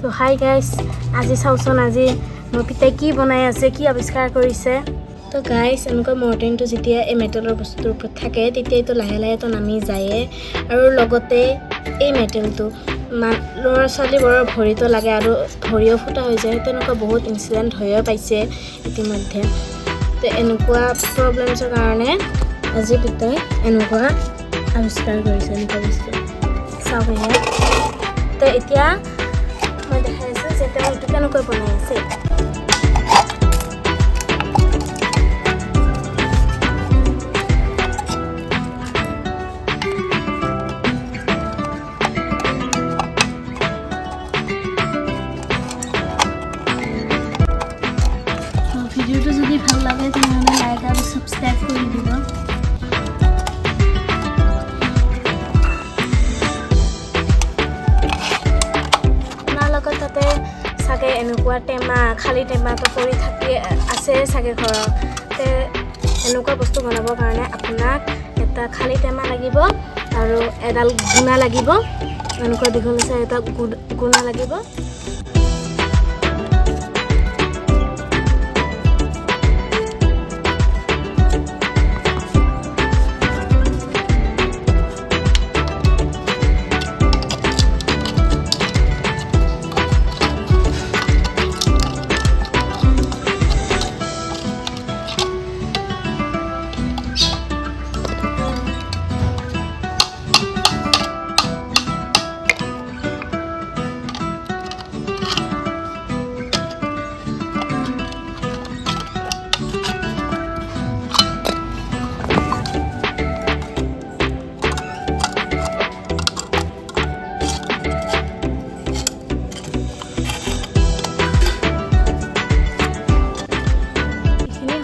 তো hi guys, আজি চাওচোন আজি মোৰ পিতাই কি বনাই আছে, কি আৱিষ্কাৰ কৰিছে। তো গাইস, এনেকুৱা মৰ্টিনটো যেতিয়া এই মেটেলৰ বস্তুৰ ওপৰত থাকে তেতিয়াইতো লাহে লাহে তো নামি যায়, আৰু লগতে এই মেটেলটো ল'ৰা ছোৱালীবোৰৰ ভৰিতো লাগে আৰু ভৰিও ফুটা হৈ যায়। তেনেকুৱা বহুত ইনচিডেণ্ট হৈও পাইছে ইতিমধ্যে। তো এনেকুৱা প্ৰব্লেমছৰ কাৰণে আজি পিতাই এনেকুৱা আৱিষ্কাৰ কৰিছে এনেকুৱা বস্তু। চাওক ইয়াত। তো এতিয়া মই দেখাই আছোঁ যে তেওঁ এইটো কেনেকৈ বনাই আছে। ভিডিওটো যদি ভাল লাগে তেনেহ'লে লাইক আৰু সাবস্ক্ৰাইব কৰি দিব। আপোনালোকৰ তাতে চাগে এনেকুৱা টেমা খালী টেমাটো পৰি থাকি আছে চাগে ঘৰত। এনেকুৱা বস্তু বনাবৰ কাৰণে আপোনাক এটা খালী টেমা লাগিব আৰু এডাল গুণা লাগিব। এনেকুৱা দীঘল আছে এটা গুণা লাগিব।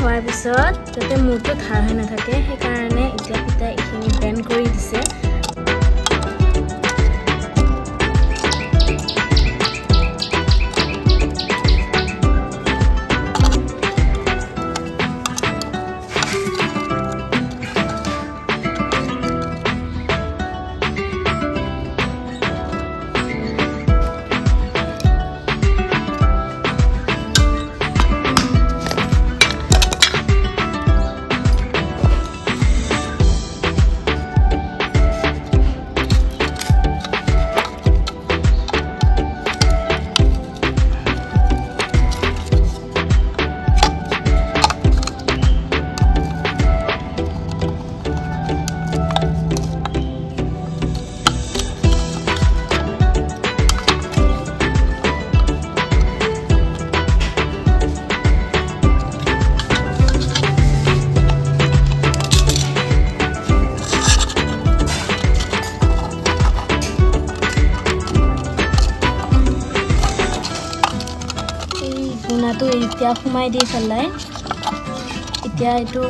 হোৱাৰ পিছত যাতে মূৰটো ধাৰ হৈ নাথাকে সেইকাৰণে এতিয়া পিতাই এইখিনি বেণ্ড কৰি দিছে। গুণাটো এতিয়া সোমাই দি পেলাই এতিয়া এইটো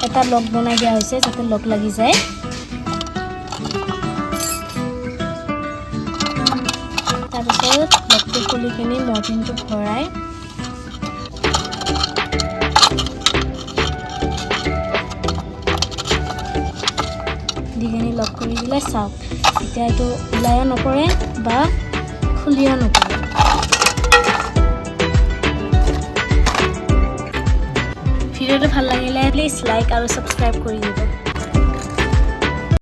এটা লক বনাই দিয়া হৈছে যাতে লক লাগি যায়। তাৰপিছত লকটো খুলি কিনি মৰ্টিনটো ভৰাই দি কিনি লক কৰি দিলে চাওক এতিয়া এইটো ওলাইও নপৰে বা খুলিও নপৰে। ভিডিওটো ভাল লাগিলে প্লিজ লাইক আৰু সাবস্ক্ৰাইব কৰি দিব।